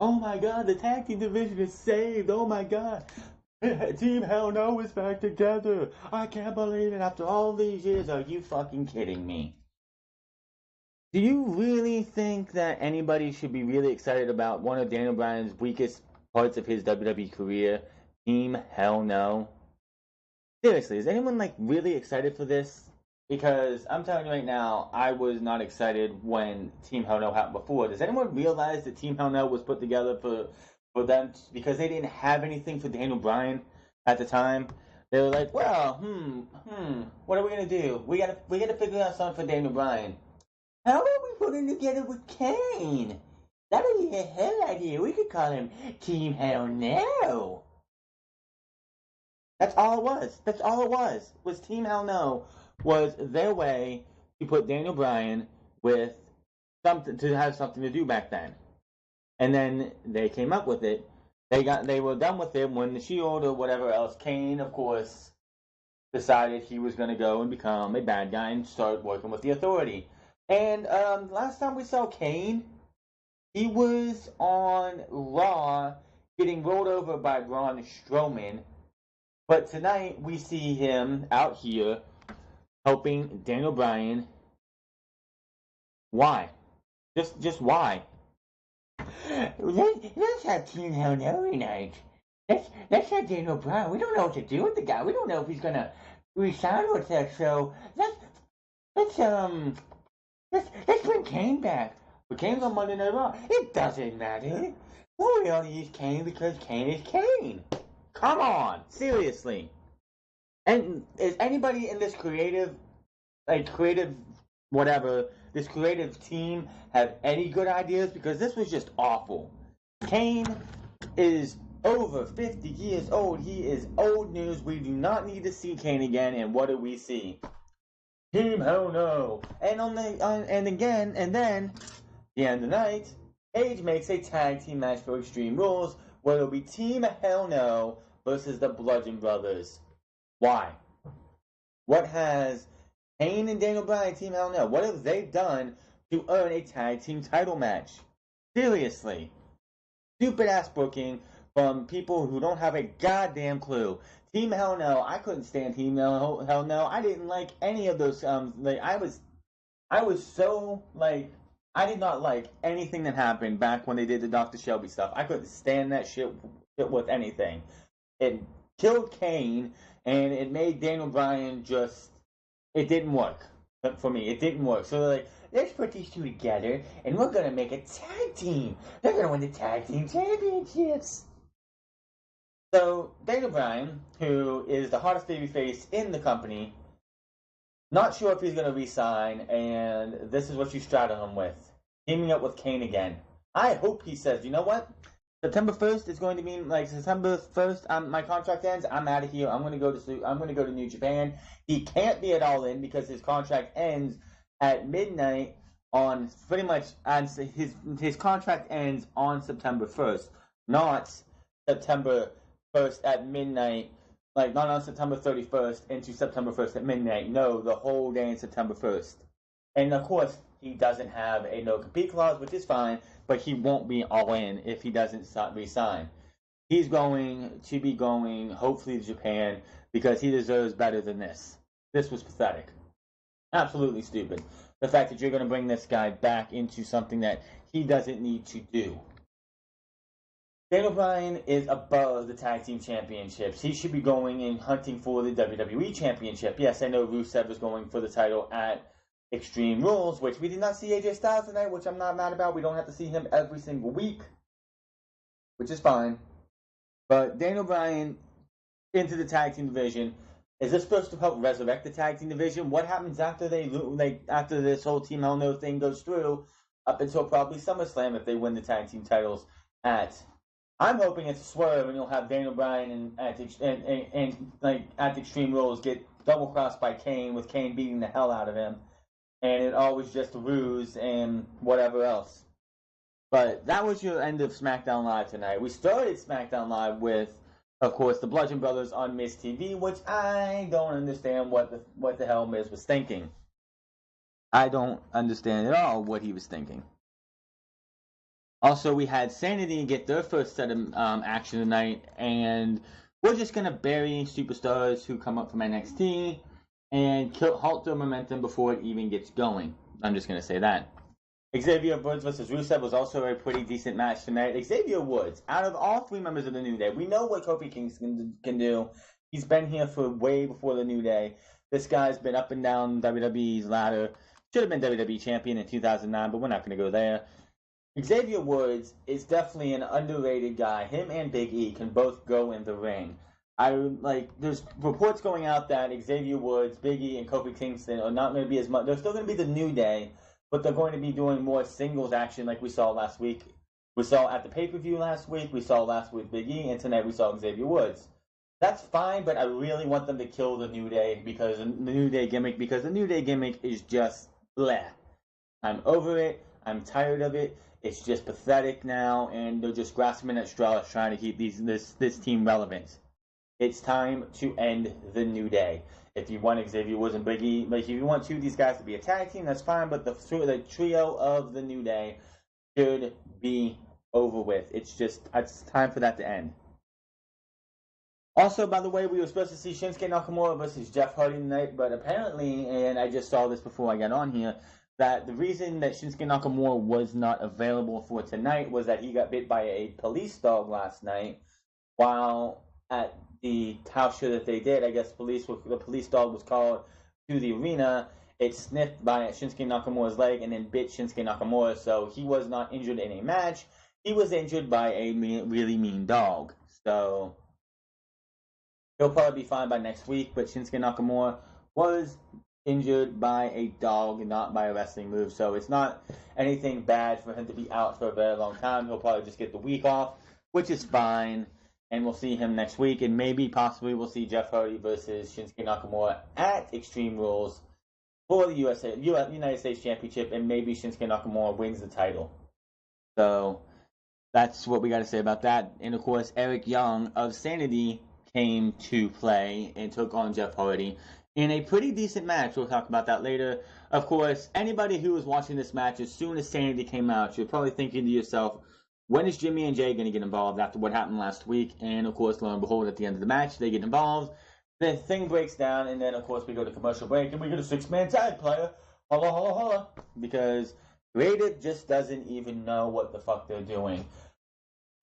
Oh my god, the tag team division is saved. Oh my god. Team Hell No is back together. I can't believe it after all these years. Are you fucking kidding me? Do you really think that anybody should be really excited about one of Daniel Bryan's weakest parts of his WWE career? Team Hell No? Seriously, is anyone like really excited for this? Because I'm telling you right now, I was not excited when Team Hell No happened before. Does anyone realize that Team Hell No was put together for them because they didn't have anything for Daniel Bryan at the time? They were like, well, what are we gonna do? We gotta figure out something for Daniel Bryan. How about we put him together with Kane? That would be a hell idea. We could call him Team Hell No. That's all it was. That's all it was. Was Team Hell No was their way to put Daniel Bryan with something to have something to do back then. And then they came up with it. They were done with it when the Shield or whatever else. Kane, of course, decided he was going to go and become a bad guy and start working with the Authority. And last time we saw Kane, he was on Raw getting rolled over by Braun Strowman. But tonight we see him out here helping Daniel Bryan. Why? Just why? Let's have Team Hell No tonight. Let's have Daniel Bryan. We don't know what to do with the guy. We don't know if he's gonna resign with us. So let's bring Kane back. But Kane's on Monday Night Raw. It doesn't matter. Well, we only use Kane because Kane is Kane. Come on, seriously. And is anybody in this this creative team have any good ideas? Because this was just awful. Kane is over 50 years old. He is old news. We do not need to see Kane again. And what do we see? Team Hell No. And then the end of the night, Paige makes a tag team match for Extreme Rules where it'll be Team Hell No versus the Bludgeon Brothers. Why? What has Kane and Daniel Bryan, Team Hell No, what have they done to earn a tag team title match? Seriously. Stupid ass booking from people who don't have a goddamn clue. Team Hell No, I couldn't stand Team Hell No. I didn't like any of those. I was so like, I did not like anything that happened back when they did the Dr. Shelby stuff. I couldn't stand that shit with anything. It killed Kane, and it made Daniel Bryan it didn't work for me. It didn't work. So they're like, let's put these two together, and we're going to make a tag team. They're going to win the tag team championships. So Daniel Bryan, who is the hottest babyface in the company, not sure if he's going to resign, and this is what you straddle him with. Teaming up with Kane again. I hope he says, you know what? September 1st is going to mean like September 1st. My contract ends. I'm out of here. I'm going to go to New Japan. He can't be at All In because his contract ends at midnight on pretty much. And his contract ends on September 1st, not September 1st at midnight. Like not on September 31st into September 1st at midnight. No, the whole day in September 1st. And of course, he doesn't have a no-compete clause, which is fine, but he won't be all in if he doesn't resign. He's going to be going, hopefully, to Japan because he deserves better than this. This was pathetic. Absolutely stupid. The fact that you're going to bring this guy back into something that he doesn't need to do. Daniel Bryan is above the tag team championships. He should be going and hunting for the WWE championship. Yes, I know Rusev was going for the title at Extreme Rules, which we did not see AJ Styles tonight, which I'm not mad about. We don't have to see him every single week, which is fine. But Daniel Bryan into the tag team division. Is this supposed to help resurrect the tag team division? What happens after after this whole Team Hell No thing goes through up until probably SummerSlam if they win the tag team titles at? I'm hoping it's a swerve and you'll have Daniel Bryan at Extreme Rules get double crossed by Kane with Kane beating the hell out of him. And it always just a ruse and whatever else. But that was your end of SmackDown Live tonight. We started SmackDown Live with, of course, the Bludgeon Brothers on Miz TV, which I don't understand what the hell Miz was thinking. I don't understand at all what he was thinking. Also, we had Sanity get their first set of action tonight, and we're just gonna bury superstars who come up from NXT and halt their momentum before it even gets going. I'm just gonna say that. Xavier Woods versus Rusev was also a pretty decent match tonight. Xavier Woods, out of all three members of the New Day, we know what Kofi Kingston can do. He's been here for way before the New Day. This guy's been up and down WWE's ladder. Should have been WWE champion in 2009, but we're not going to go there. Xavier Woods is definitely an underrated guy. Him and Big E can both go in the ring. There's reports going out that Xavier Woods, Big E, and Kofi Kingston are not going to be as much. They're still going to be the New Day, but they're going to be doing more singles action like we saw last week. We saw at the pay-per-view last week. We saw last week Big E, and tonight we saw Xavier Woods. That's fine, but I really want them to kill the New Day because the New Day gimmick is just bleh. I'm over it. I'm tired of it. It's just pathetic now, and they're just grasping at straws trying to keep this team relevant. It's time to end the New Day. If you want Xavier Woods and Big E, if you want two of these guys to be a tag team, that's fine, but the trio of the New Day should be over with. It's time for that to end. Also, by the way, we were supposed to see Shinsuke Nakamura versus Jeff Hardy tonight, but apparently, and I just saw this before I got on here, that the reason that Shinsuke Nakamura was not available for tonight was that he got bit by a police dog last night while at the house show that they did. I guess the police dog was called to the arena. It sniffed by Shinsuke Nakamura's leg and then bit Shinsuke Nakamura, so he was not injured in a match. He was injured by a really mean dog. So he'll probably be fine by next week, but Shinsuke Nakamura was injured by a dog and not by a wrestling move, so it's not anything bad for him to be out for a very long time. He'll probably just get the week off, which is fine, and we'll see him next week, and maybe possibly we'll see Jeff Hardy versus Shinsuke Nakamura at Extreme Rules for the United States Championship, and maybe Shinsuke Nakamura wins the title. So that's what we got to say about that. And of course, Eric Young of Sanity came to play and took on Jeff Hardy in a pretty decent match. We'll talk about that later. Of course, anybody who was watching this match, as soon as Sanity came out, you're probably thinking to yourself, when is Jimmy and Jay going to get involved after what happened last week? And of course, lo and behold, at the end of the match, they get involved. The thing breaks down, and then of course we go to commercial break, and we get a 6-man tag player. Holla, holla, holla. Because Creative just doesn't even know what the fuck they're doing.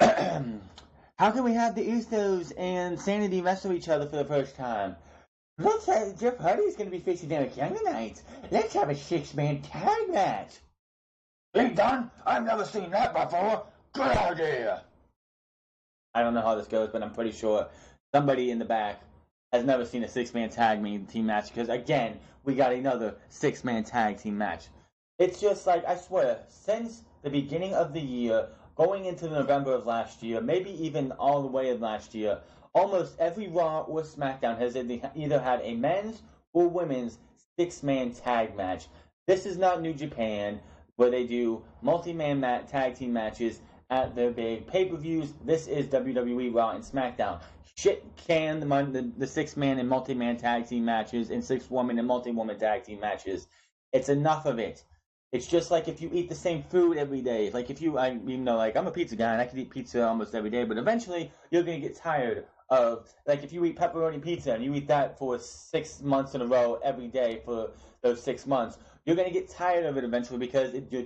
How can we have the Usos and Sanity wrestle each other for the first time? Let's have Jeff Hardy's going to be facing Eric Young tonight. Let's have a 6-man tag match. Hey, Don, I've never seen that before. Good idea. I don't know how this goes, but I'm pretty sure somebody in the back has never seen a 6-man tag team match because, again, we got another 6-man tag team match. It's just like, I swear, since the beginning of the year, going into November of last year, maybe even all the way of last year, almost every Raw or Smackdown has either had a men's or women's 6-man tag match. This is not New Japan, where they do multi-man tag team matches at their big pay-per-views. This is WWE Raw and Smackdown. Shit can the 6-man and multi-man tag team matches and 6-woman and multi-woman tag team matches. It's enough of it. It's just like if you eat the same food every day. Like I'm a pizza guy and I can eat pizza almost every day, but eventually you're going to get tired of, like if you eat pepperoni pizza and you eat that for 6 months in a row every day for those 6 months, you're going to get tired of it eventually because instead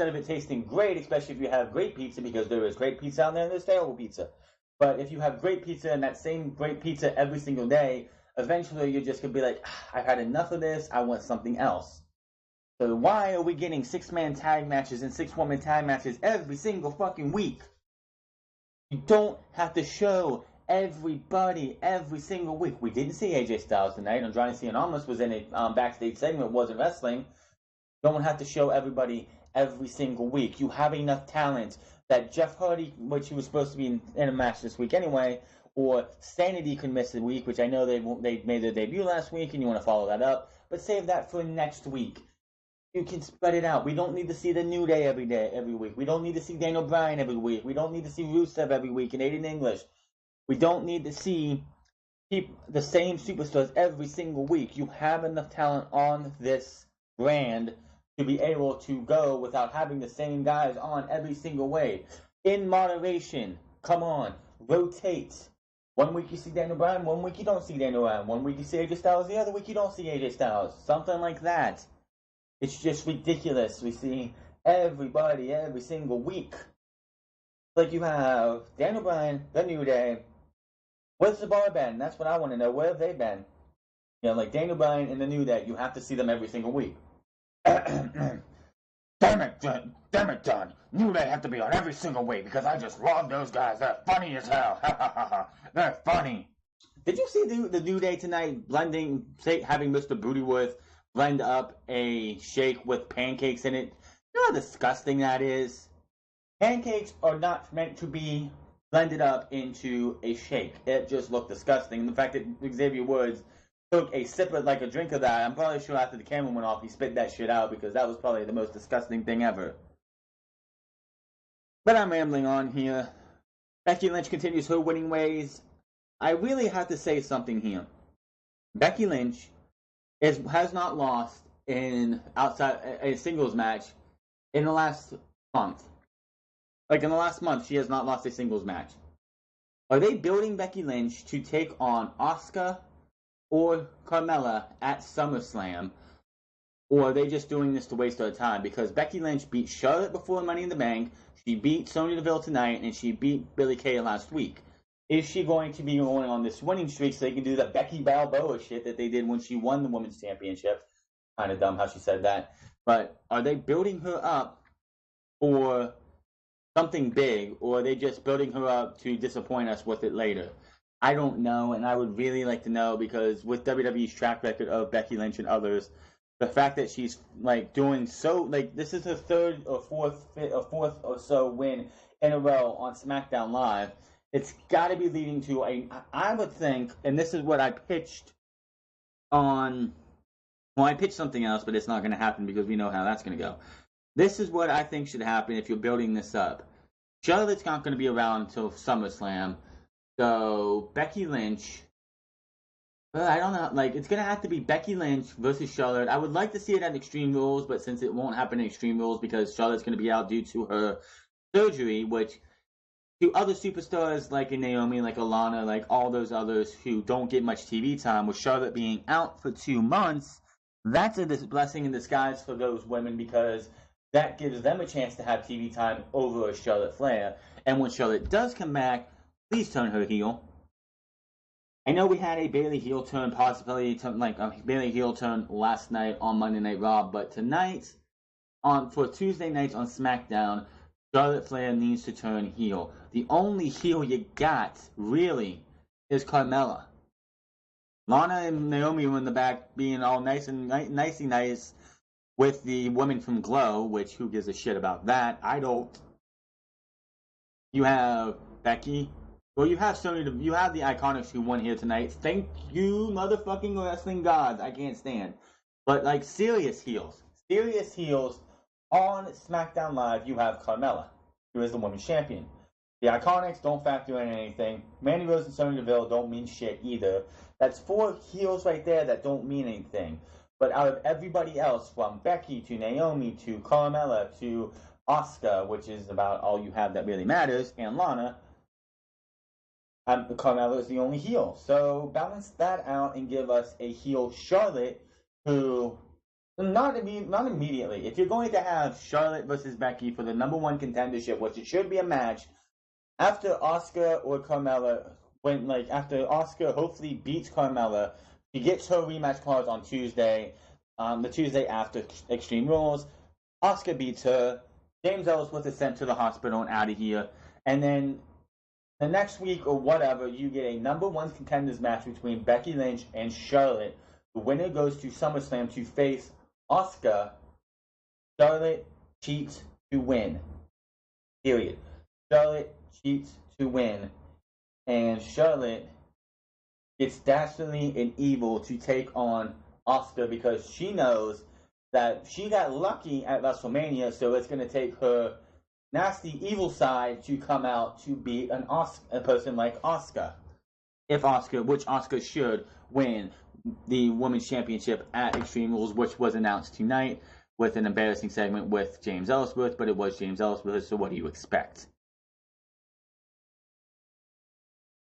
of it tasting great, especially if you have great pizza, because there is great pizza out there and there's terrible pizza. But if you have great pizza and that same great pizza every single day, eventually you're just going to be like, I've had enough of this, I want something else. So why are we getting 6-man tag matches and 6-woman tag matches every single fucking week? You don't have to show everybody every single week. We didn't see AJ Styles tonight. Andrade Cien Almas was in a backstage segment, wasn't wrestling. Don't have to show everybody every single week. You have enough talent that Jeff Hardy, which he was supposed to be in a match this week anyway, or Sanity could miss a week, which I know they made their debut last week and you want to follow that up, but save that for next week. You can spread it out. We don't need to see the New Day every week. We don't need to see Daniel Bryan every week. We don't need to see Rusev every week in Aiden English. We don't need to see the same superstars every single week. You have enough talent on this brand to be able to go without having the same guys on every single way. In moderation. Come on. Rotate. 1 week you see Daniel Bryan, 1 week you don't see Daniel Bryan. 1 week you see AJ Styles, the other week you don't see AJ Styles. Something like that. It's just ridiculous. We see everybody every single week. Like you have Daniel Bryan, The New Day. Where's the bar been? That's what I want to know. Where have they been? You know, like Daniel Bryan and The New Day, you have to see them every single week. Damn it, John. New Day have to be on every single week because I just love those guys. They're funny as hell. They're funny. Did you see the New Day tonight having Mr. Bootyworth blend up a shake with pancakes in it? You know how disgusting that is? Pancakes are not meant to be blended up into a shake. It just looked disgusting. And the fact that Xavier Woods took a sip of, like a drink of that, I'm probably sure after the camera went off, he spit that shit out because that was probably the most disgusting thing ever. But I'm rambling on here. Becky Lynch continues her winning ways. I really have to say something here. Becky Lynch has not lost in outside a singles match in the last month. Like in the last month, she has not lost a singles match. Are they building Becky Lynch to take on Asuka or Carmella at SummerSlam? Or are they just doing this to waste our time? Because Becky Lynch beat Charlotte before Money in the Bank. She beat Sonya Deville tonight, and she beat Billie Kay last week. Is she going to be going on this winning streak so they can do the Becky Balboa shit that they did when she won the Women's Championship? Kind of dumb how she said that. But are they building her up for something big, or are they just building her up to disappoint us with it later? I don't know, and I would really like to know, because with WWE's track record of Becky Lynch and others, the fact that she's like doing so, like this is her third or fourth or so win in a row on SmackDown Live. It's got to be leading to I would think, and this is what I pitched on. Well, I pitched something else, but it's not going to happen because we know how that's going to go. This is what I think should happen if you're building this up. Charlotte's not going to be around until SummerSlam, so Becky Lynch. I don't know. Like, it's going to have to be Becky Lynch versus Charlotte. I would like to see it at Extreme Rules, but since it won't happen at Extreme Rules because Charlotte's going to be out due to her surgery, which to other superstars like Naomi, like Alana, like all those others who don't get much TV time, with Charlotte being out for 2 months, that's a blessing in disguise for those women because that gives them a chance to have TV time over a Charlotte Flair. And when Charlotte does come back, please turn her heel. I know we had a Bayley heel turn, possibly like a Bayley heel turn last night on Monday Night Raw, but tonight, for Tuesday nights on SmackDown, Charlotte Flair needs to turn heel. The only heel you got, really, is Carmella. Lana and Naomi were in the back being all nice and nicey nice with the women from Glow, which who gives a shit about that? I don't. You have Becky. Well, you have Sonya. You have the Iconics who won here tonight. Thank you, motherfucking wrestling gods. I can't stand. But like serious heels on SmackDown Live. You have Carmella, who is the women's champion. The Iconics don't factor in anything. Mandy Rose and Sonya Deville don't mean shit either. That's 4 heels right there that don't mean anything. But out of everybody else, from Becky to Naomi to Carmella to Asuka, which is about all you have that really matters, and Lana, Carmella is the only heel. So balance that out and give us a heel Charlotte who, not immediately. If you're going to have Charlotte versus Becky for the #1 contendership, which it should be a match, after Asuka or Carmella, after Asuka hopefully beats Carmella, she gets her rematch cards on Tuesday, the Tuesday after Extreme Rules. Asuka beats her. James Ellsworth is sent to the hospital and out of here. And then the next week or whatever, you get a #1 contenders match between Becky Lynch and Charlotte. The winner goes to SummerSlam to face Asuka. Charlotte cheats to win. Period. Charlotte cheats to win. And Charlotte gets dastardly and evil to take on Asuka because she knows that she got lucky at WrestleMania, so it's going to take her nasty evil side to come out to beat a person like Asuka. Which Asuka should win the Women's Championship at Extreme Rules, which was announced tonight. with an embarrassing segment with James Ellsworth, but it was James Ellsworth, so what do you expect?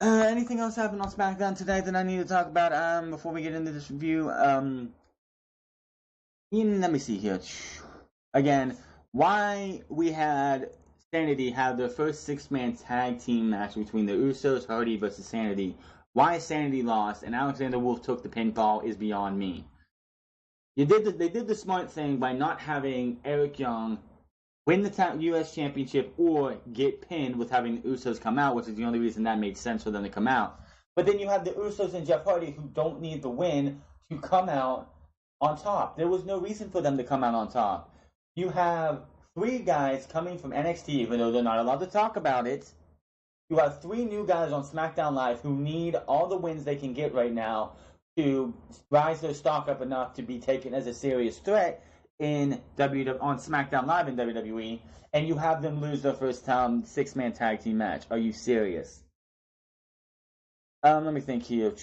Anything else happened on SmackDown today that I need to talk about before we get into this review? Let me see here. Again, why we had Sanity have their first six-man tag team match between the Usos, Hardy versus Sanity. Why Sanity lost and Alexander Wolf took the pinfall is beyond me. They did the smart thing by not having Eric Young win the U.S. Championship or get pinned with having the Usos come out, which is the only reason that made sense for them to come out. But then you have the Usos and Jeff Hardy, who don't need the win, to come out on top. There was no reason for them to come out on top. You have three guys coming from NXT, even though they're not allowed to talk about it. You have three new guys on SmackDown Live who need all the wins they can get right now to rise their stock up enough to be taken as a serious threat on SmackDown Live in WWE, and you have them lose their first time six-man tag team match. Are you serious? Let me think here.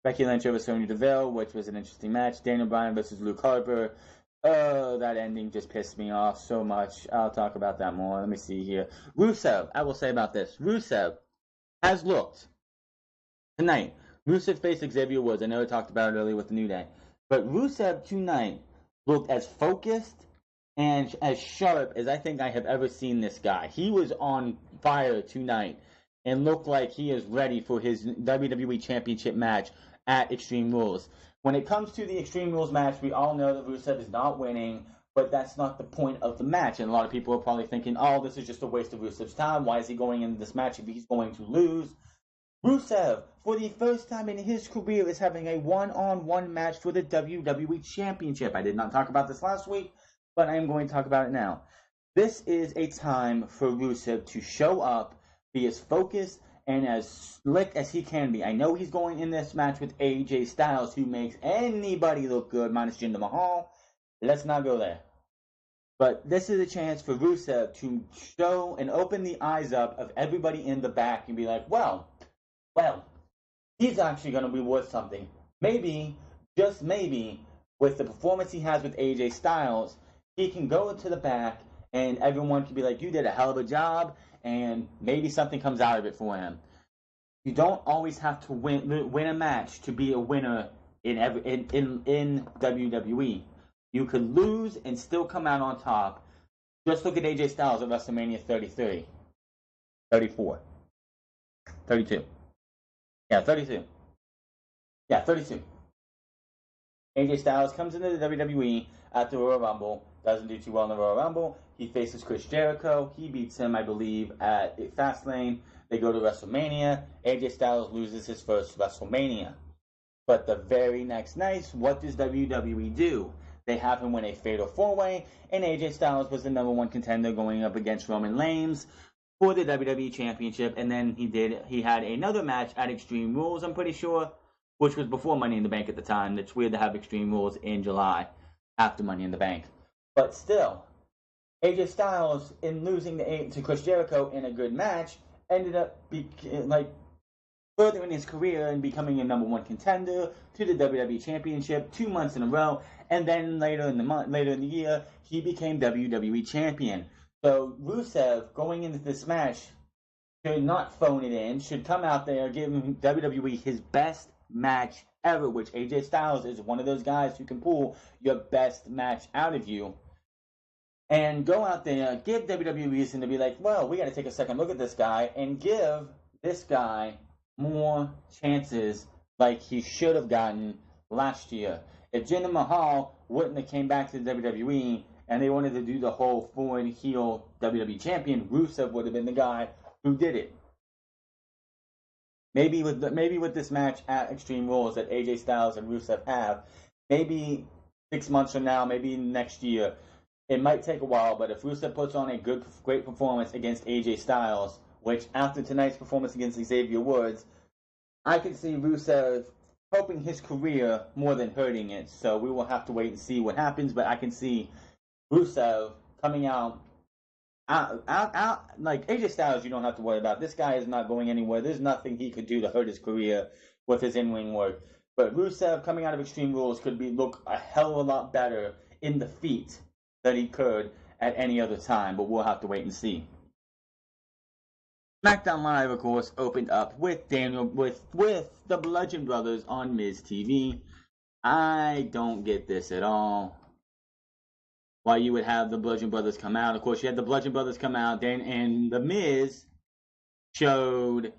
Becky Lynch over Sonya Deville, which was an interesting match. Daniel Bryan versus Luke Harper. Oh, that ending just pissed me off so much. I'll talk about that more. Let me see here. Rusev, I will say about this. Rusev has looked tonight. Rusev faced Xavier Woods. I know I talked about it earlier with the New Day. But Rusev tonight looked as focused and as sharp as I think I have ever seen this guy. He was on fire tonight and looked like he is ready for his WWE Championship match at Extreme Rules. When it comes to the Extreme Rules match, we all know that Rusev is not winning, but that's not the point of the match. And a lot of people are probably thinking, oh, this is just a waste of Rusev's time. Why is he going into this match if he's going to lose? Rusev, for the first time in his career, is having a one-on-one match for the WWE Championship. I did not talk about this last week, but I am going to talk about it now. This is a time for Rusev to show up, be as focused and as slick as he can be. I know he's going in this match with AJ Styles, who makes anybody look good, minus Jinder Mahal. Let's not go there. But this is a chance for Rusev to show and open the eyes up of everybody in the back and be like, well, he's actually going to be worth something. Maybe, just maybe, with the performance he has with AJ Styles, he can go into the back and everyone can be like, you did a hell of a job, and maybe something comes out of it for him. You don't always have to win a match to be a winner in WWE. You could lose and still come out on top. Just look at AJ Styles at WrestleMania 33. 34. 32. Yeah, 32. Yeah, 32. AJ Styles comes into the WWE at the Royal Rumble, doesn't do too well in the Royal Rumble. He faces Chris Jericho. He beats him, I believe, at Fastlane. They go to WrestleMania. AJ Styles loses his first WrestleMania. But the very next night, what does WWE do? They have him win a Fatal 4-Way, and AJ Styles was the number one contender going up against Roman Reigns for the WWE Championship, and then he had another match at Extreme Rules, I'm pretty sure, which was before Money in the Bank at the time. It's weird to have Extreme Rules in July after Money in the Bank. But still, AJ Styles, in losing to Chris Jericho in a good match, ended up furthering his career and becoming a number one contender to the WWE Championship 2 months in a row, and then later in the year, he became WWE Champion. So Rusev, going into this match, should not phone it in, should come out there, give WWE his best match ever, which AJ Styles is one of those guys who can pull your best match out of you. And go out there, give WWE reason to be like, well, we got to take a second look at this guy and give this guy more chances like he should have gotten last year. If Jinder Mahal wouldn't have came back to the WWE and they wanted to do the whole foreign heel WWE champion, Rusev would have been the guy who did it. Maybe with this match at Extreme Rules that AJ Styles and Rusev have, maybe 6 months from now, maybe next year, it might take a while, but if Rusev puts on a great performance against AJ Styles, which after tonight's performance against Xavier Woods, I can see Rusev helping his career more than hurting it. So we will have to wait and see what happens, but I can see Rusev coming out like AJ Styles. You don't have to worry about. This guy is not going anywhere. There's nothing he could do to hurt his career with his in-ring work. But Rusev coming out of Extreme Rules could look a hell of a lot better in the feet that he could at any other time, but we'll have to wait and see. Smackdown Live, of course, opened up with the Bludgeon Brothers on Miz TV. I don't get this at all. Why you would have the Bludgeon Brothers come out. Of course, you had the Bludgeon Brothers come out, and the Miz showed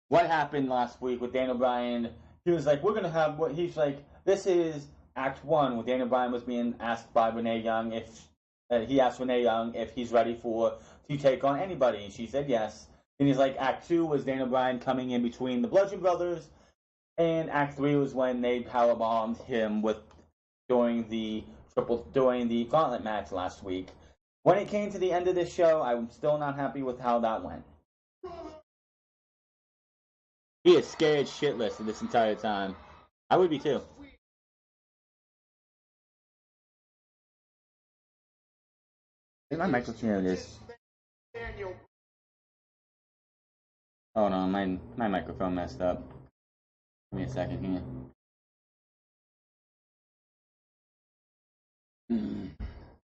what happened last week with Daniel Bryan. He was like, we're going to have what he's like, this is Act 1, where Daniel Bryan was being asked by Renee Young if he asked Renee Young if he's ready to take on anybody. She said yes. And he's like, Act 2 was Daniel Bryan coming in between the Bludgeon Brothers, and Act 3 was when they powerbombed him during the gauntlet match last week. When it came to the end of this show, I'm still not happy with how that went. He is scared shitless this entire time. I would be too. My microphone, here it is. Oh no, my microphone messed up. Give me a second here.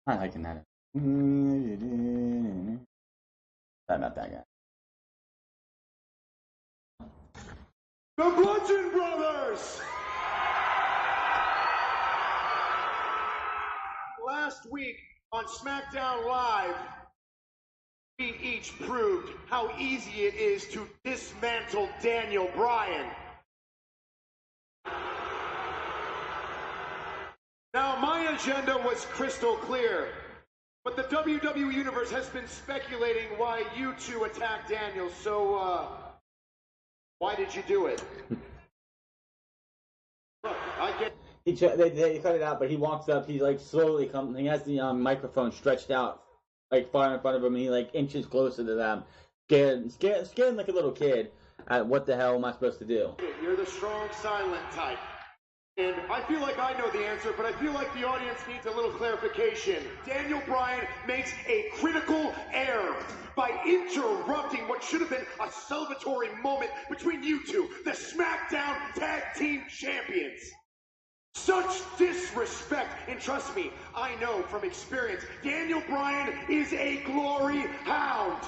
Not liking that. Sorry about that, guy. The Bludgeon Brothers! Last week on Smackdown Live, we each proved how easy it is to dismantle Daniel Bryan. Now, my agenda was crystal clear, but the WWE Universe has been speculating why you two attacked Daniel, so, why did you do it? Look, I get... They cut it out, but he walks up, he like slowly comes, he has the microphone stretched out like far in front of him, and he like inches closer to them, scared like a little kid. What the hell am I supposed to do? You're the strong, silent type. And I feel like I know the answer, but I feel like the audience needs a little clarification. Daniel Bryan makes a critical error by interrupting what should have been a celebratory moment between you two, the SmackDown Tag Team Champions. Such disrespect, and trust me, I know from experience, Daniel Bryan is a glory hound.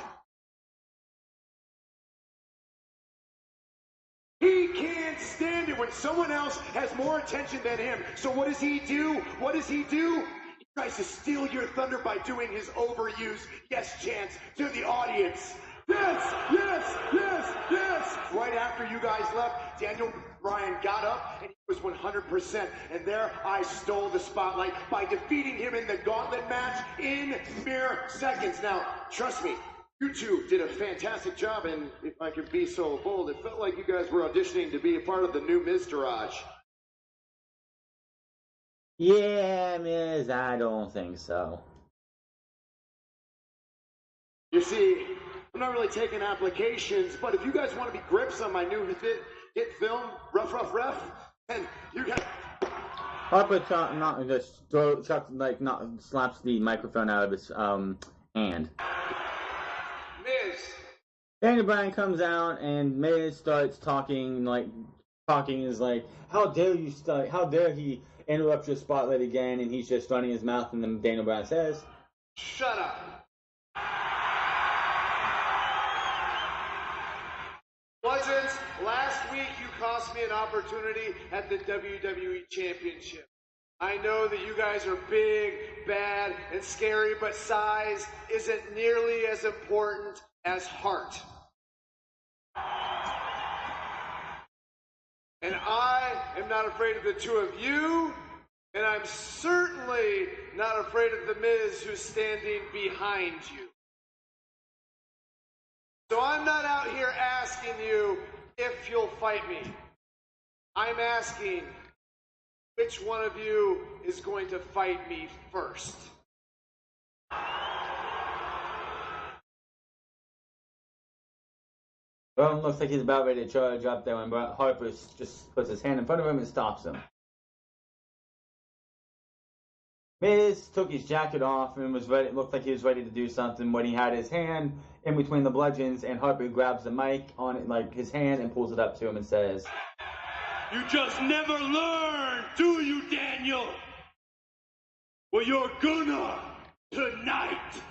He can't stand it when someone else has more attention than him. So what does he do? What does he do? He tries to steal your thunder by doing his overused yes chants to the audience. Yes, yes, yes, yes. Right after you guys left, Daniel Bryan got up and he was 100%. And there I stole the spotlight by defeating him in the gauntlet match in mere seconds. Now, trust me, you two did a fantastic job, and if I could be so bold, it felt like you guys were auditioning to be a part of the new Miztourage. Yeah, Miz, I don't think so. You see, I'm not really taking applications, but if you guys want to be grips on my new hit film, Rough Rough Ref, and you guys... Harper slaps the microphone out of his hand. Miz. Daniel Bryan comes out and Miz starts talking is like, how dare you start? How dare he interrupt your spotlight again? And he's just running his mouth, and then Daniel Bryan says, "Shut up." Bludgeons, last week you cost me an opportunity at the WWE Championship. I know that you guys are big, bad, and scary, but size isn't nearly as important as heart. And I am not afraid of the two of you, and I'm certainly not afraid of the Miz who's standing behind you. So I'm not out here asking you if you'll fight me. I'm asking, which one of you is going to fight me first? well, looks like he's about ready to charge up there when Harper just puts his hand in front of him and stops him. Miz took his jacket off and was ready. Looked like he was ready to do something when he had his hand in between the bludgeons, and Harper grabs the mic on it, like his hand, and pulls it up to him and says, "You just never learn, do you, Daniel? Well, you're gonna tonight.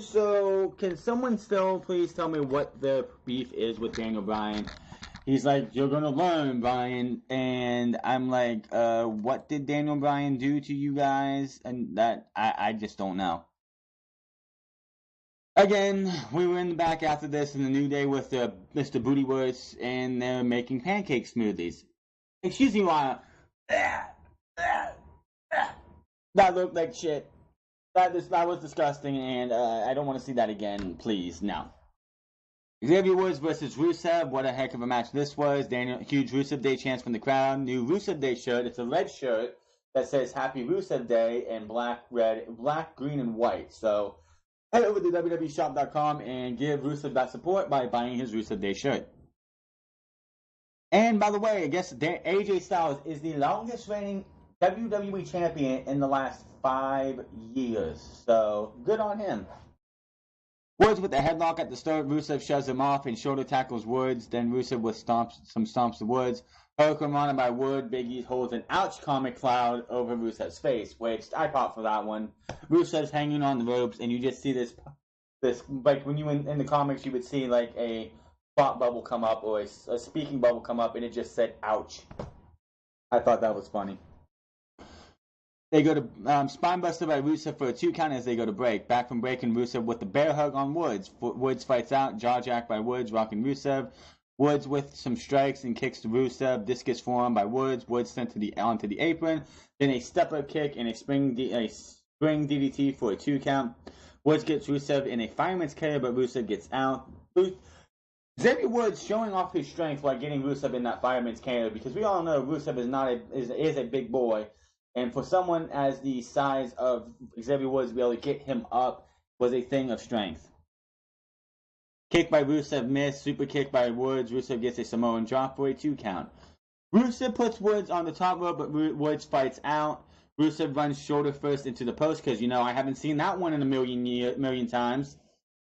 So can someone still please tell me what the beef is with Daniel Bryan? He's like, you're gonna learn, Bryan, and I'm like, what did Daniel Bryan do to you guys? And that I just don't know. Again, we were in the back after this in the New Day with Mr. Bootywurst, and they're making pancake smoothies. Excuse me, while that looked like shit. That was disgusting, and I don't want to see that again. Please, no. Xavier Woods versus Rusev. What a heck of a match this was. Daniel, huge Rusev Day chants from the crowd. New Rusev Day shirt. It's a red shirt that says Happy Rusev Day in black, green, and white. So head over to WWEshop.com and give Rusev that support by buying his Rusev Day shirt. And by the way, I guess AJ Styles is the longest reigning WWE champion in the last 5 years. So good on him. Woods with the headlock at the start. Rusev shoves him off and shoulder tackles Woods. Then Rusev with stomps to Woods. Hurricane Rana by Wood. Big E holds an ouch comic cloud over Rusev's face, which I popped for that one. Rusev's hanging on the ropes, and you just see this like when you in the comics, you would see like a thought bubble come up or a speaking bubble come up, and it just said ouch. I thought that was funny. They go to Spinebuster by Rusev for a 2 count as they go to break. Back from break, and Rusev with the bear hug on Woods. Woods fights out. Jawjack by Woods, rocking Rusev. Woods with some strikes and kicks to Rusev. Discus forearm by Woods. Woods sent onto the apron. Then a step-up kick and a spring DDT for a 2 count. Woods gets Rusev in a fireman's carry, but Rusev gets out. Xavier Woods showing off his strength while getting Rusev in that fireman's carry, because we all know Rusev is a big boy. And for someone as the size of Xavier Woods to be able to get him up was a thing of strength. Kick by Rusev missed. Super kick by Woods. Rusev gets a Samoan drop for a 2 count. Rusev puts Woods on the top rope, but Woods fights out. Rusev runs shoulder first into the post because, I haven't seen that one in a million times.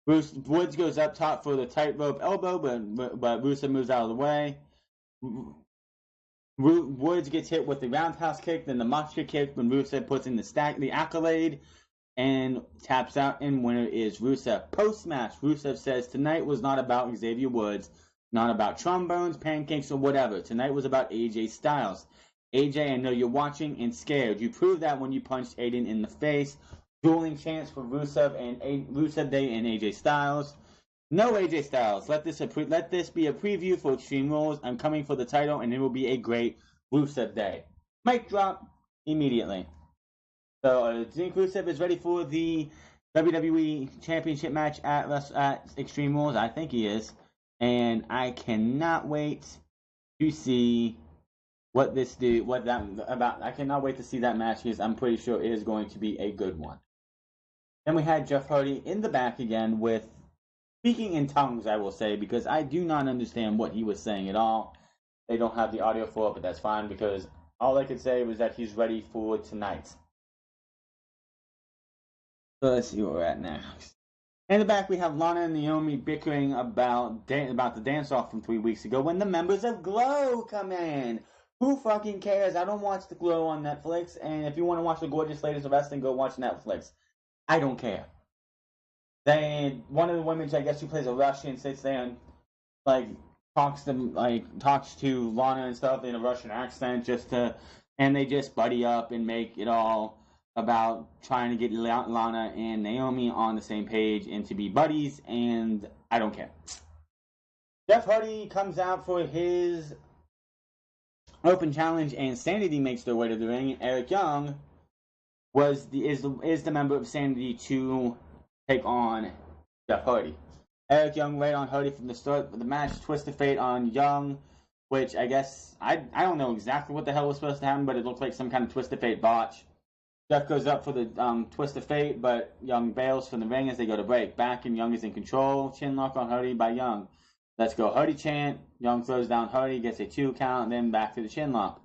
Woods goes up top for the tightrope elbow, but Rusev moves out of the way. Woods gets hit with the roundhouse kick, then the monster kick when Rusev puts in the accolade and taps out, and winner is Rusev. Post-match, Rusev says, tonight was not about Xavier Woods, not about trombones, pancakes, or whatever. Tonight was about AJ Styles. AJ, I know you're watching and scared. You proved that when you punched Aiden in the face. Dueling chants for Rusev Day and AJ Styles. No AJ Styles. Let this be a preview for Extreme Rules. I'm coming for the title, and it will be a great Rusev Day. Mic drop immediately. So, Zink Rusev is ready for the WWE Championship match at Extreme Rules. I think he is, and I cannot wait to see I cannot wait to see that match, because I'm pretty sure it is going to be a good one. Then we had Jeff Hardy in the back again with speaking in tongues, I will say, because I do not understand what he was saying at all. They don't have the audio for it, but that's fine, because all I could say was that he's ready for tonight. So let's see where we're at next. In the back, we have Lana and Naomi bickering about the dance-off from 3 weeks ago when the members of Glow come in. Who fucking cares? I don't watch the Glow on Netflix, and if you want to watch the Gorgeous Ladies of Wrestling, go watch Netflix. I don't care. Then one of the women, I guess, who plays a Russian, sits there and talks to Lana and stuff in a Russian accent, and they just buddy up and make it all about trying to get Lana and Naomi on the same page and to be buddies, and I don't care. Jeff Hardy comes out for his open challenge, and Sanity makes their way to the ring. Eric Young is the member of Sanity to take on Jeff Hardy. Eric Young laid on Hardy from the start of the match. Twist of Fate on Young, which I guess I don't know exactly what the hell was supposed to happen, but it looked like some kind of Twist of Fate botch. Jeff goes up for the Twist of Fate, but Young bails from the ring as they go to break. Back, and Young is in control. Chin lock on Hardy by Young. Let's go Hardy chant. Young throws down Hardy, gets a 2 count, and then back to the chin lock.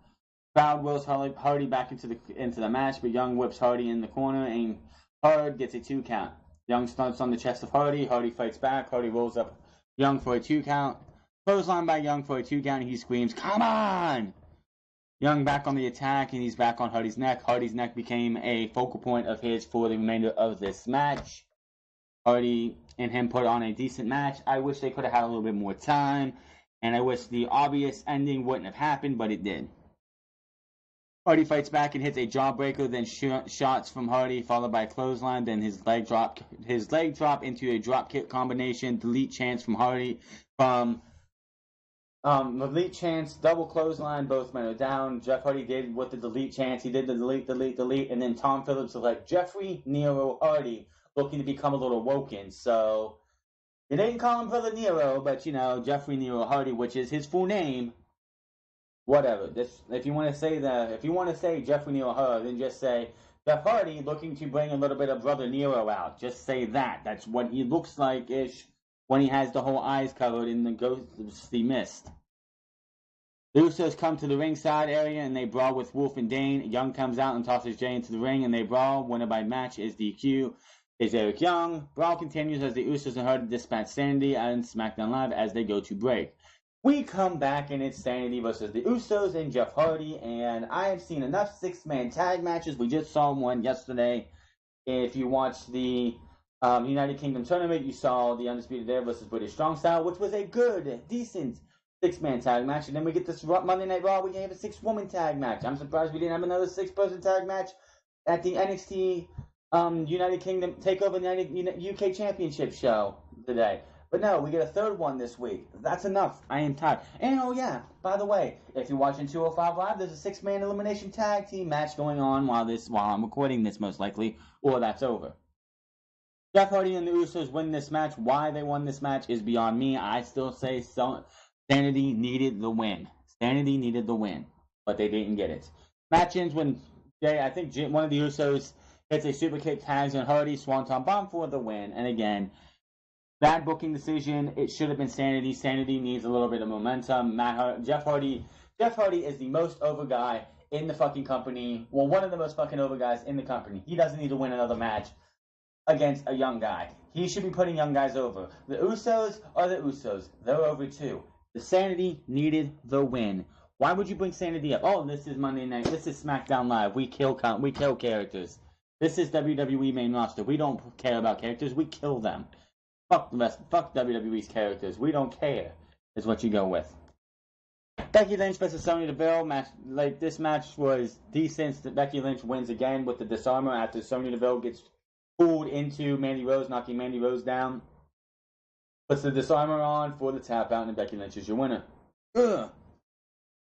Crowd wills Hardy back into the match, but Young whips Hardy in the corner, and Hard gets a 2 count. Young stunts on the chest of Hardy. Hardy fights back. Hardy rolls up Young for a 2 count. Clothesline by Young for a 2 count, and he screams, "Come on!" Young back on the attack, and he's back on Hardy's neck. Hardy's neck became a focal point of his for the remainder of this match. Hardy and him put on a decent match. I wish they could have had a little bit more time, and I wish the obvious ending wouldn't have happened, but it did. Hardy fights back and hits a jawbreaker, then shots from Hardy, followed by a clothesline, then his leg drop into a drop kick combination, delete chance from Hardy, from delete chance, double clothesline, both men are down. Jeff Hardy did with the delete chance, he did the delete, and then Tom Phillips was like, Jeffrey Nero Hardy, looking to become a little woken, so they didn't call him Brother Nero, but Jeffrey Nero Hardy, which is his full name. Whatever. If you want to say Jeffrey Nero Hardy, then just say Jeff Hardy looking to bring a little bit of Brother Nero out. Just say that. That's what he looks like ish when he has the whole eyes covered in the ghostly mist. The Usos come to the ringside area and they brawl with Wolf and Dane. Young comes out and tosses Jay into the ring and they brawl. Winner by match is DQ. Is Eric Young. Brawl continues as the Usos and Hardy dispatch Sanity and SmackDown Live as they go to break. We come back and it's Sanity versus the Usos and Jeff Hardy, and I have seen enough six-man tag matches. We just saw one yesterday. If you watched the United Kingdom tournament, you saw the Undisputed Era versus British Strong Style, which was a good, decent six-man tag match. And then we get this Monday Night Raw, we have a six-woman tag match. I'm surprised we didn't have another six-person tag match at the NXT United Kingdom TakeOver UK Championship show today. But no, we get a third one this week. That's enough. I am tired. And oh yeah, by the way, if you're watching 205 Live, there's a six-man elimination tag team match going on while I'm recording this, most likely, or that's over. Jeff Hardy and the Usos win this match. Why they won this match is beyond me. I still say Sanity needed the win. Sanity needed the win, but they didn't get it. Match ends when one of the Usos hits a super kick, tags on Hardy, Swanton Bomb for the win. And again, bad booking decision. It should have been Sanity. Sanity needs a little bit of momentum. Jeff Hardy is the most over guy in the fucking company. Well, one of the most fucking over guys in the company. He doesn't need to win another match against a young guy. He should be putting young guys over. The Usos are the Usos. They're over too. The Sanity needed the win. Why would you bring Sanity up? Oh, this is Monday night. This is SmackDown Live. We kill characters. This is WWE main roster. We don't care about characters. We kill them. Fuck the rest. Fuck WWE's characters. We don't care. Is what you go with. Becky Lynch versus Sonya Deville match. Like, this match was decent. Becky Lynch wins again with the disarmer after Sonya Deville gets pulled into Mandy Rose, knocking Mandy Rose down. Puts the disarmer on for the tap out, and Becky Lynch is your winner. Ugh.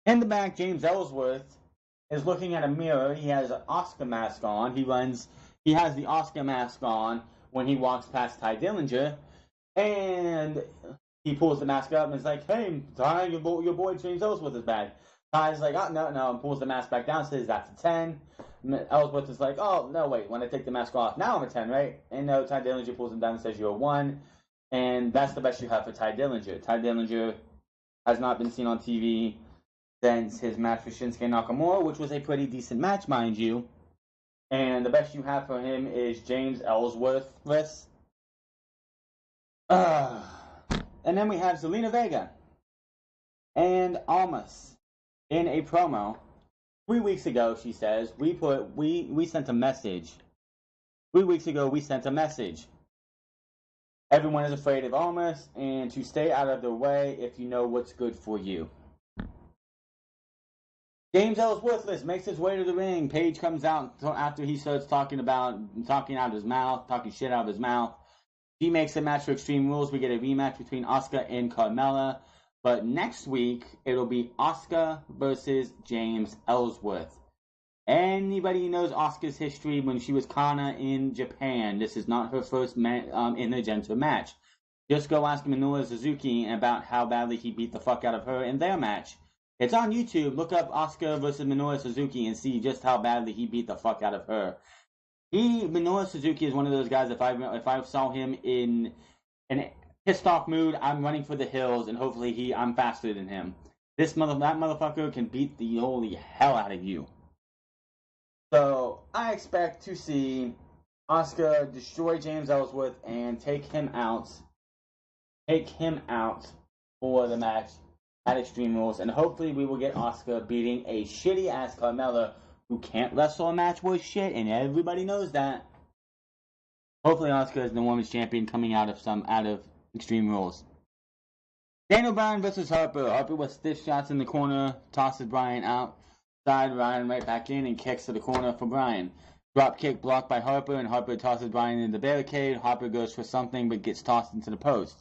In the back, James Ellsworth is looking at a mirror. He has an Oscar mask on. He has the Oscar mask on when he walks past Ty Dillinger. And he pulls the mask up and is like, hey, Ty, your boy James Ellsworth is back. Ty's like, oh, no, and pulls the mask back down, says that's a 10. Ellsworth is like, oh, no, wait, when I take the mask off, now I'm a 10, right? And no, Ty Dillinger pulls him down and says you're a 1. And that's the best you have for Ty Dillinger. Ty Dillinger has not been seen on TV since his match with Shinsuke Nakamura, which was a pretty decent match, mind you. And the best you have for him is James Ellsworth. And then we have Zelina Vega and Almas in a promo. 3 weeks ago, she says, we sent a message. 3 weeks ago, we sent a message. Everyone is afraid of Almas, and to stay out of their way if you know what's good for you. James Ellsworth makes his way to the ring. Paige comes out after he starts talking shit out of his mouth. She makes a match for Extreme Rules. We get a rematch between Asuka and Carmella. But next week, it'll be Asuka versus James Ellsworth. Anybody who knows Asuka's history when she was Kana in Japan, this is not her first intergender match. Just go ask Minoru Suzuki about how badly he beat the fuck out of her in their match. It's on YouTube. Look up Asuka versus Minoru Suzuki and see just how badly he beat the fuck out of her. Minoru Suzuki is one of those guys, if I saw him in an pissed off mood, I'm running for the hills, and hopefully I'm faster than him. That motherfucker can beat the holy hell out of you. So, I expect to see Asuka destroy James Ellsworth and take him out for the match at Extreme Rules, and hopefully we will get Asuka beating a shitty-ass Carmella who can't wrestle a match worth shit, and everybody knows that. Hopefully Asuka is the women's champion coming out of Extreme Rules. Daniel Bryan versus Harper. Harper with stiff shots in the corner, tosses Bryan outside, Bryan right back in, and kicks to the corner for Bryan. Drop kick blocked by Harper, and Harper tosses Bryan into the barricade. Harper goes for something, but gets tossed into the post.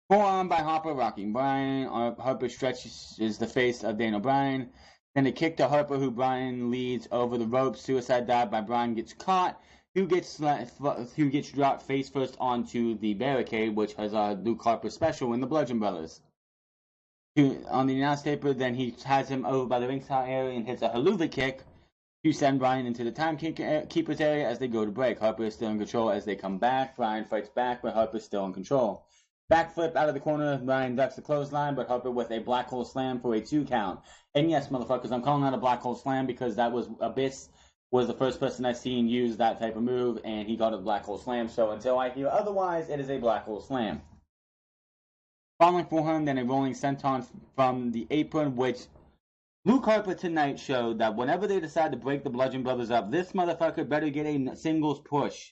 Forearm by Harper, rocking Bryan. Harper stretches the face of Daniel Bryan. Then a kick to Harper, who Bryan leads over the ropes. Suicide dive by Bryan gets caught. Who gets dropped face first onto the barricade, which was Luke Harper special in the Bludgeon Brothers. On the announce taper, then he has him over by the ringside area and hits a haluva kick to send Bryan into the timekeeper's area as they go to break. Harper is still in control as they come back. Bryan fights back, but Harper is still in control. Backflip out of the corner, Bryan ducks the clothesline, but Harper with a black hole slam for a 2 count. And yes, motherfuckers, I'm calling that a black hole slam because that was Abyss was the first person I've seen use that type of move, and he got a black hole slam. So until I hear otherwise, it is a black hole slam. Falling for him, then a rolling senton from the apron, which Luke Harper tonight showed that whenever they decide to break the Bludgeon Brothers up, this motherfucker better get a singles push.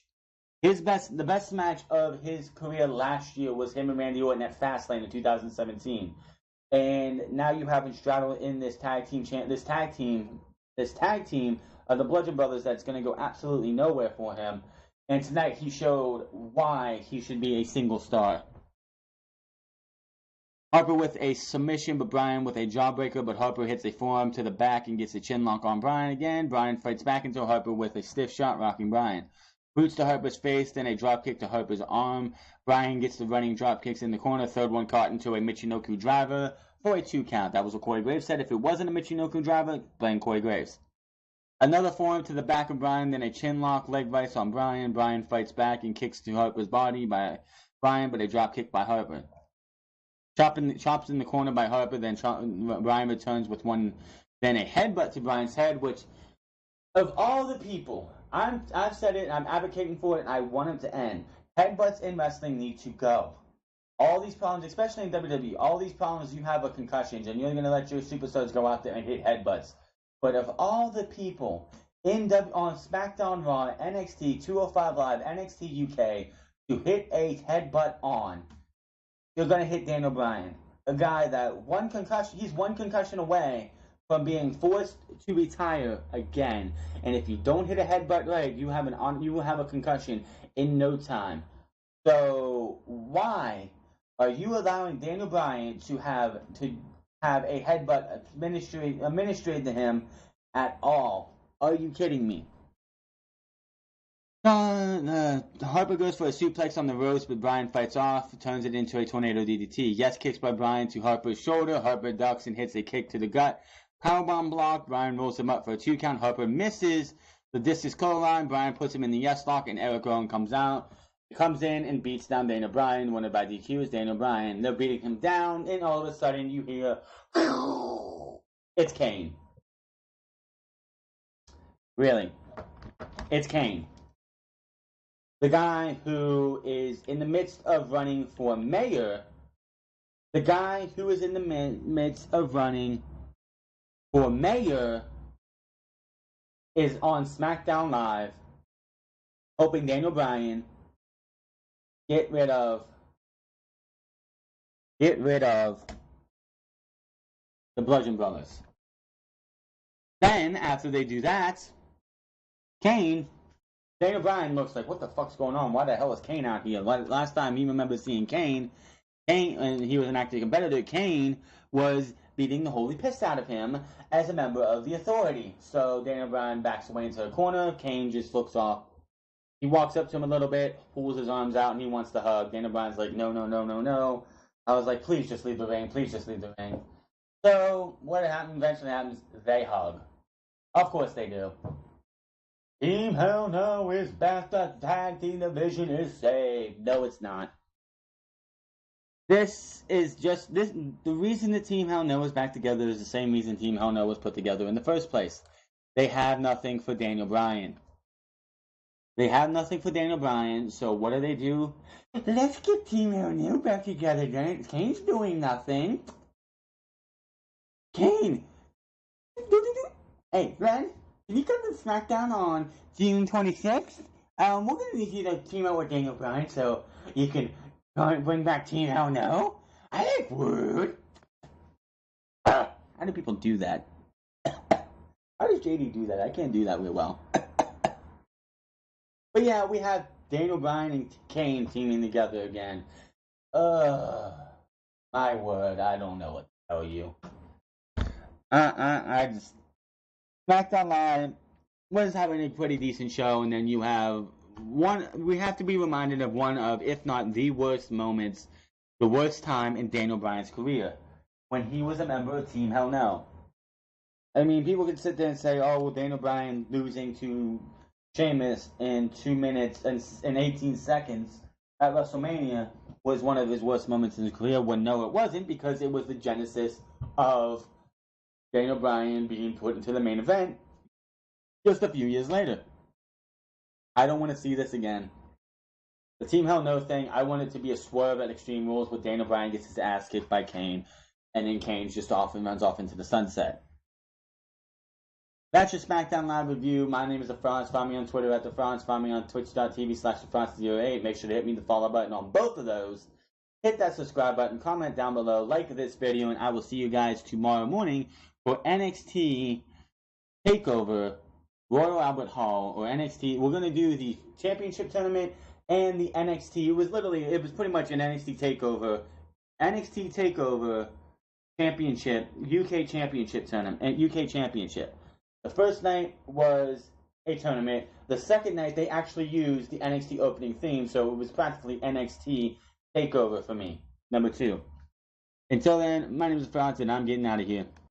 The best match of his career last year was him and Randy Orton at Fastlane in 2017. And now you have him straddled in this tag team of the Bludgeon Brothers that's going to go absolutely nowhere for him. And tonight he showed why he should be a single star. Harper with a submission, but Bryan with a jawbreaker, but Harper hits a forearm to the back and gets a chin lock on Bryan again. Bryan fights back into Harper with a stiff shot, rocking Bryan. Boots to Harper's face, then a drop kick to Harper's arm. Bryan gets the running drop kicks in the corner, third one caught into a Michinoku driver for a 2 count. That was what Corey Graves said. If it wasn't a Michinoku driver, blame Corey Graves. Another forearm to the back of Bryan, then a chin lock, leg vice on Bryan. Bryan fights back and kicks to Harper's body by Bryan, but a drop kick by Harper. Chops in the corner by Harper, then Bryan returns with then a headbutt to Bryan's head, which, of all the people, I've said it, I'm advocating for it, and I want it to end. Headbutts in wrestling need to go. All these problems, especially in WWE, all these problems, you have a concussion, and you're going to let your superstars go out there and hit headbutts. But of all the people on Smackdown Raw, NXT, 205 Live, NXT UK, to hit a headbutt on, you're going to hit Daniel Bryan. A guy that he's one concussion away from being forced to retire again. And if you don't hit a headbutt right, you will have a concussion in no time. So why are you allowing Daniel Bryan to have a headbutt administered to him at all? Are you kidding me? Harper goes for a suplex on the ropes, but Bryan fights off, turns it into a tornado DDT. Yes kicks by Bryan to Harper's shoulder. Harper ducks and hits a kick to the gut. Powerbomb block. Bryan rolls him up for a 2 count. Harper misses the discus clothesline. Bryan puts him in the yes lock, and Eric Rowan comes in and beats down Daniel Bryan. Winner by DQ is Daniel Bryan. They're beating him down, and all of a sudden you hear, it's Kane. Really, it's Kane. The guy who is in the midst of running for mayor. The guy who is in the midst of running for mayor is on Smackdown Live, hoping Daniel Bryan get rid of the Bludgeon Brothers. Then, after they do that, Daniel Bryan looks like, what the fuck's going on? Why the hell is Kane out here? Last time he remembers seeing Kane, and he was an active competitor, Kane was beating the holy piss out of him as a member of the Authority. So Daniel Bryan backs away into the corner. Kane just looks off. He walks up to him a little bit, pulls his arms out, and he wants to hug. Daniel Bryan's like, no, no, no, no, no. I was like, please just leave the ring. Please just leave the ring. So what eventually happens, they hug. Of course they do. Team Hell No is back. The tag team division is saved. No, it's not. The reason the Team Hell No is back together is the same reason Team Hell No was put together in the first place. They have nothing for Daniel Bryan. So what do? Let's get Team Hell No back together. Kane's doing nothing. Kane! Hey, Glenn, can you come to Smackdown on June 26th? We're gonna need you to team up with Daniel Bryan so you can bring back Team Hell No. I like Wood. How do people do that? How does JD do that? I can't do that real well. But yeah, we have Daniel Bryan and Kane teaming together again. My word, I don't know what to tell you. I just SmackDown Live was having a pretty decent show, and then you have one. We have to be reminded of one of, if not the worst moments, the worst time in Daniel Bryan's career, when he was a member of Team Hell No. I mean, people could sit there and say, "Oh, well, Daniel Bryan losing to Sheamus in 2 minutes and 18 seconds at WrestleMania was one of his worst moments in his career." Well, no, it wasn't, because it was the genesis of Daniel Bryan being put into the main event just a few years later. I don't want to see this again. The Team Hell No thing, I want it to be a swerve at Extreme Rules where Daniel Bryan gets his ass kicked by Kane, and then Kane's just off and runs off into the sunset. That's your SmackDown Live review. My name is The Franz. Find me on Twitter at The Franz. Find me on twitch.tv/TheFranz08. Make sure to hit me the follow button on both of those. Hit that subscribe button. Comment down below. Like this video. And I will see you guys tomorrow morning for NXT TakeOver Royal Albert Hall, or NXT. We're going to do the championship tournament and the NXT. It was pretty much an NXT TakeOver Championship, UK Championship tournament, and UK Championship. The first night was a tournament. The second night, they actually used the NXT opening theme, so it was practically NXT TakeOver for me. Number 2. Until then, my name is Franz, and I'm getting out of here.